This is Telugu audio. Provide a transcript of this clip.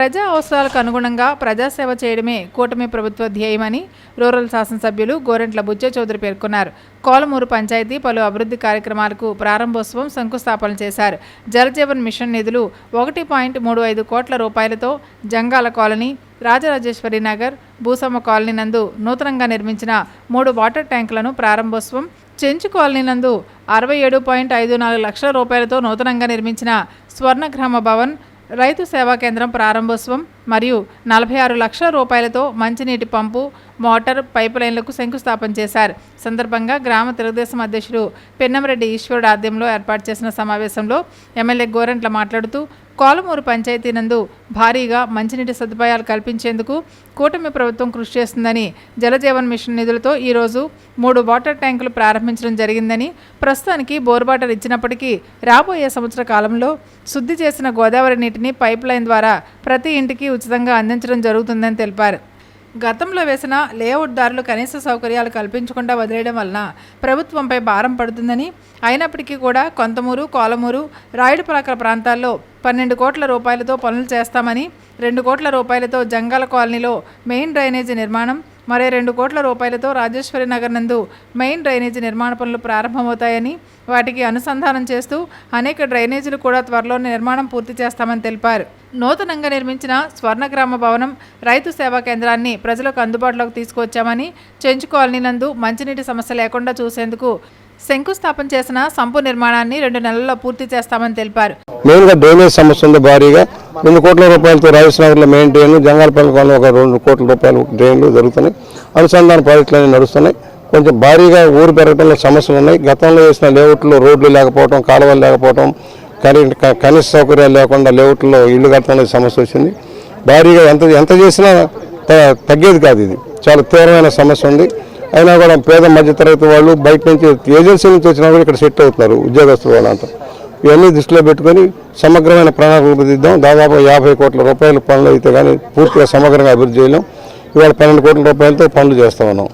ప్రజా అవసరాలకు అనుగుణంగా ప్రజాసేవ చేయడమే కూటమి ప్రభుత్వ ధ్యేయమని రూరల్ శాసనసభ్యులు గోరెంట్ల బుచ్చ చౌదరి పేర్కొన్నారు. కోలమూరు పంచాయతీ పలు అభివృద్ధి కార్యక్రమాలకు ప్రారంభోత్సవం శంకుస్థాపన చేశారు. జలజీవన్ మిషన్ నిధులు 1.35 కోట్ల రూపాయలతో జంగాల కాలనీ, రాజరాజేశ్వరి నగర్, భూసమ్మ కాలనీ నందు నూతనంగా నిర్మించిన 3 వాటర్ ట్యాంకులను ప్రారంభోత్సవం, చెంచు కాలనీ నందు 67.54 లక్షల రూపాయలతో నూతనంగా నిర్మించిన స్వర్ణగ్రామ భవన్, రైతు సేవా కేంద్రం ప్రారంభోత్సవం మరియు 46 లక్షల రూపాయలతో మంచినీటి పంపు, మోటార్, పైపు లైన్లకు శంకుస్థాపన చేశారు. సందర్భంగా గ్రామ తెలుగుదేశం అధ్యక్షుడు పెన్నంరెడ్డి ఈశ్వరుడు ఆధ్వర్యంలో ఏర్పాటు చేసిన సమావేశంలో ఎమ్మెల్యే గోరెంట్ల మాట్లాడుతూ, కోలమూరు పంచాయతీ నందు భారీగా మంచినీటి సదుపాయాలు కల్పించేందుకు కూటమి ప్రభుత్వం కృషి చేస్తుందని, జలజీవన్ మిషన్ నిధులతో ఈరోజు 3 వాటర్ ట్యాంకులు ప్రారంభించడం జరిగిందని, ప్రస్తుతానికి బోర్ వాటర్ ఇచ్చినప్పటికీ రాబోయే సంవత్సర కాలంలో శుద్ధి చేసిన గోదావరి నీటిని పైప్ లైన్ ద్వారా ప్రతి ఇంటికి ఉచితంగా అందించడం జరుగుతుందని తెలిపారు. గతంలో వేసిన లేఅవుట్దారులు కనీస సౌకర్యాలు కల్పించకుండా వదిలేయడం వలన ప్రభుత్వంపై భారం పడుతుందని, అయినప్పటికీ కూడా కొంతమూరు, కోలమూరు, రాయుడుపలకల ప్రాంతాల్లో 12 కోట్ల రూపాయలతో పనులు చేస్తామని, 2 కోట్ల రూపాయలతో జంగాల కాలనీలో మెయిన్ డ్రైనేజీ నిర్మాణం, మరో 2 కోట్ల రూపాయలతో రాజేశ్వరి నగర్ నందు మెయిన్ డ్రైనేజీ నిర్మాణ పనులు ప్రారంభమవుతాయని, వాటికి అనుసంధానం చేస్తూ అనేక డ్రైనేజీలు కూడా త్వరలోనే నిర్మాణం పూర్తి చేస్తామని తెలిపారు. నూతనంగా నిర్మించిన స్వర్ణగ్రామ భవనం, రైతు సేవా కేంద్రాన్ని ప్రజలకు అందుబాటులోకి తీసుకువచ్చామని, చెంచు కాలనీ నందు మంచినీటి సమస్య లేకుండా చూసేందుకు శంకుస్థాపన చేసిన సంపు నిర్మాణాన్ని 2 నెలల్లో పూర్తి చేస్తామని తెలిపారు. మెయిన్గా డ్రైనేజ్ సమస్య ఉంది. భారీగా 2 కోట్ల రూపాయలతో రాజేశ్వరనగర్లో మెయిన్ డ్రైన్, జంగాలపల్లి కాలనీ ఒక 2 కోట్ల రూపాయల డ్రైన్లు జరుగుతున్నాయి. అనుసంధాన ప్రాజెక్టులు నడుస్తున్నాయి. కొంచెం భారీగా ఊరు పెరగడంలో సమస్యలు ఉన్నాయి. గతంలో వేసిన లేఅవుట్లో రోడ్లు లేకపోవడం, కాలువలు లేకపోవడం, కనీస సౌకర్యాలు లేకుండా లేఅవుట్లో ఇల్లు కట్టడంలో సమస్య వచ్చింది. భారీగా ఎంత చేసినా తగ్గేది కాదు. ఇది చాలా తీవ్రమైన సమస్య ఉంది. అయినా కూడా పేద మధ్యతరగతి వాళ్ళు బయట నుంచి ఏజెన్సీ నుంచి వచ్చినా కూడా ఇక్కడ సెట్ అవుతున్నారు ఉద్యోగస్తులు వాళ్ళంతా. ఇవన్నీ దృష్టిలో పెట్టుకొని సమగ్రమైన ప్రణాళిక రూపొందిద్దాం. దాదాపు 50 కోట్ల రూపాయల పనులు అయితే కానీ పూర్తిగా సమగ్రంగా అభివృద్ధి చేయలేం. ఇవాళ 12 కోట్ల రూపాయలతో పనులు చేస్తా ఉన్నాం.